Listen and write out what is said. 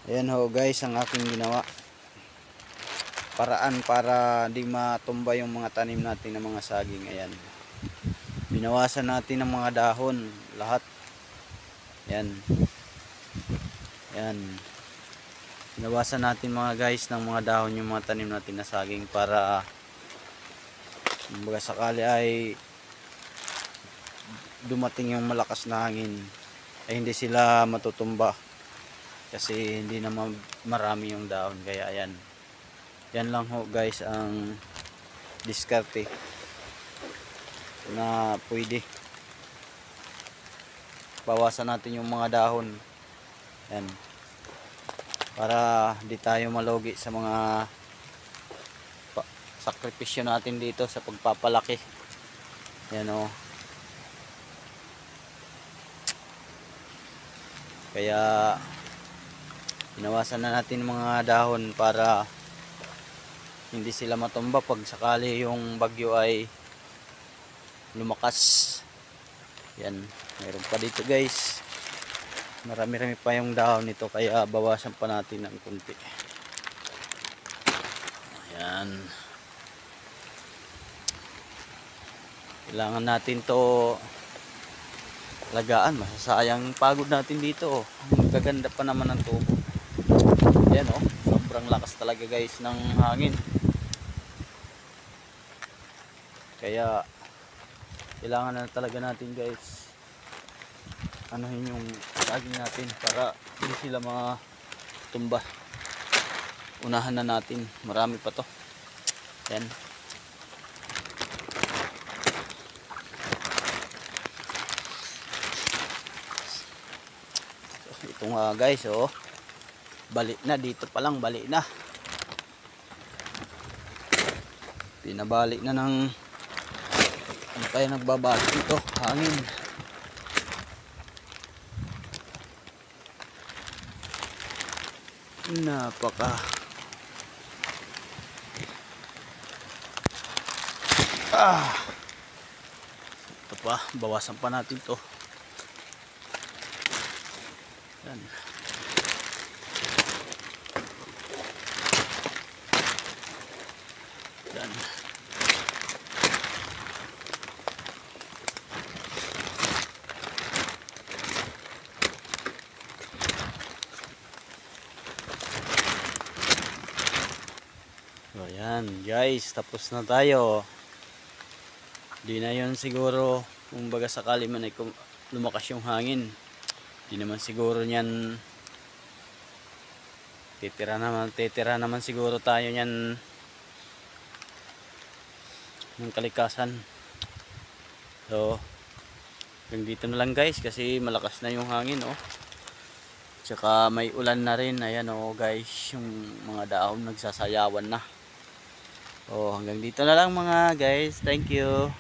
Ayan ho guys ang aking ginawa. Paraan para di matumba yung mga tanim natin ng mga saging. Ayan. Binawasan natin ng mga dahon. Lahat. Ayan. Ayan. Binawasan natin mga guys ng mga dahon yung mga tanim natin na saging para kumbaga sakali ay dumating yung malakas na hangin ay hindi sila matutumba. Kasi hindi naman marami yung dahon. Kaya ayan. Yan lang ho guys ang diskarte na pwede. Bawasan natin yung mga dahon. Yan. Para di tayo malugi sa mga sakripisyo natin dito sa pagpapalaki. Yan o. Kaya binawasan na natin mga dahon para hindi sila matumba pag sakali yung bagyo ay lumakas. Yan, mayroon pa dito guys, marami-rami pa yung dahon nito kaya bawasan pa natin ng kunti. Ayan, kailangan natin to lagaan, masasayang pagod natin dito. Ang gaganda pa naman ng tubo. Ayan o, sobrang lakas talaga guys ng hangin. Kaya kailangan na talaga natin guys anuhin yung saging natin para hindi sila matumba. Unahan na natin, marami pa to. Ayan. So, ito nga guys oh, balik na dito pa lang, balik na. Pinabalik na ng ano kaya nagbabalik dito, hangin. Napaka ito pa, bawasan pa natin to. Yan. Yan. So yan guys, tapos na tayo. Di na yun siguro kung baga sakali man ay lumakas yung hangin, di naman siguro nyan titira naman siguro tayo nyan ng kalikasan. So hanggang dito na lang guys kasi malakas na yung hangin oh. Tsaka may ulan na rin. Ayan oh guys, yung mga dahon nagsasayawan na. Oh, hanggang dito na lang mga guys. Thank you.